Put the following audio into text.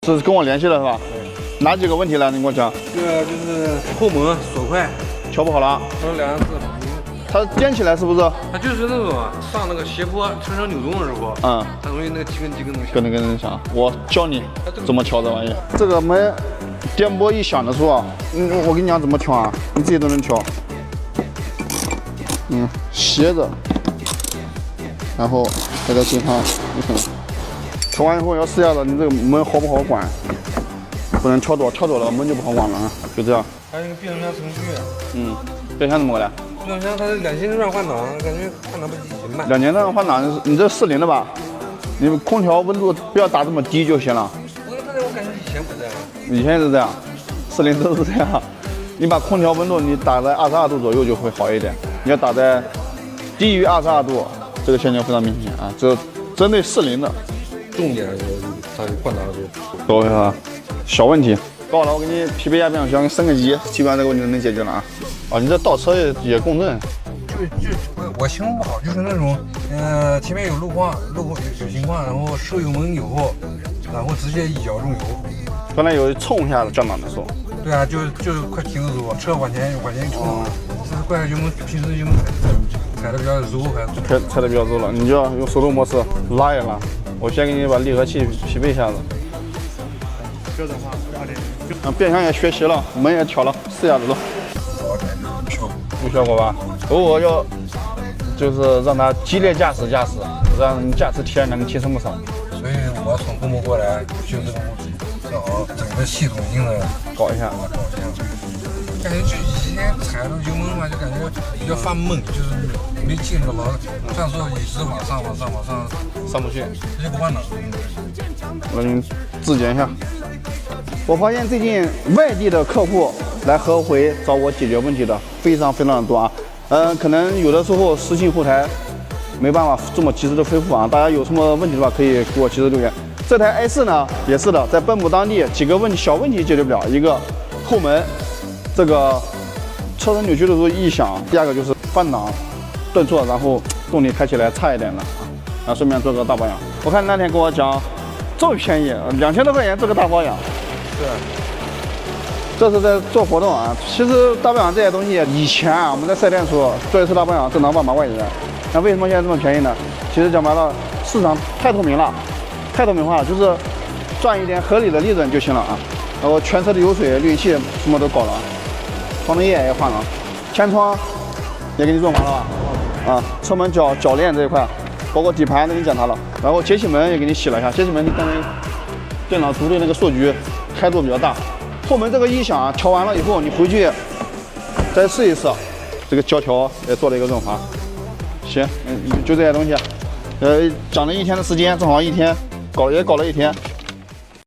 是跟我联系了是吧？对。哪几个问题了？你跟我讲。这个就是后门锁块调不好了。有2次。它颠起来是不是？它就是那种上那个斜坡产生扭动的时候，它容易那个几根能响。跟那个人响。我教你怎么调这玩意。这个门颠簸一响的时候啊，我跟你讲怎么调啊，你自己都能调。斜着，然后在这地方一层。调完以后要试一下子，你这个门好不好管，不能调多，调多了门就不好管了啊。就这样。还有那个变速箱程序。变速箱怎么个的？变速箱它是2千转换挡，感觉换挡不行吧？2千转换挡，你这40的吧？你们空调温度不要打这么低就行了。我感觉以前不这样。以前是这样，40都是这样。你把空调温度你打在22度左右就会好一点。你要打在低于22度，这个现象非常明显啊。这针对40的。重点就是它换挡的时候。等一下，小问题。到了，我给你匹配一下变速箱，升个级，基本上这个问题能解决了啊。你这倒车也共振。我形容不好，就是那种，前面有路况有情况，然后收油门以后，然后直接一脚入油。刚才有冲一下子降档的时候。对啊，就是快停的时候，车往前冲，是快油门平时油门踩的比较柔还是？踩的比较柔了，你就要用手动模式拉一拉。我先给你把离合器匹配一下子。这的话，8.0。变速箱也学习了，门也调了，试一下子都。有效果吧？偶尔要就是让它激烈驾驶，让驾驶体验能提升不少。所以我从公摩过来修这个物体，正好整个系统性的搞一下。感觉就以前踩着油门嘛，就感觉比较发闷，就是没劲着老这样说一直往上上不去，它就不换挡。我给你质检一下。我发现最近外地的客户来合肥找我解决问题的非常的多啊。可能有的时候私信后台没办法这么及时的回复啊。大家有什么问题的话，可以给我及时留言。这台 i4呢也是的，在奔赴当地几个小问题解决不了，一个后门这个车身扭曲的时候异响，第二个就是换挡顿挫，然后动力开起来差一点了啊。顺便做个大保养。我看那天跟我讲这么便宜，2000多块钱做个大保养。对，这是在做活动啊。其实大保养这些东西，以前啊我们在4S店说做一次大保养正常800块钱，那为什么现在这么便宜呢？其实讲白了，市场太透明了，太透明化了，就是赚一点合理的利润就行了啊。然后全车的油水、滤器什么都搞了，窗帘也换了，前窗也给你做完了吧？车门铰链这一块，包括底盘都给你检查了，然后节气门也给你洗了一下，节气门你刚才电脑读的那个数据开度比较大。后门这个异响调完了以后，你回去再试一试，这个胶条也做了一个润滑。行，就这些东西，讲了1天的时间，正好1天搞了1天。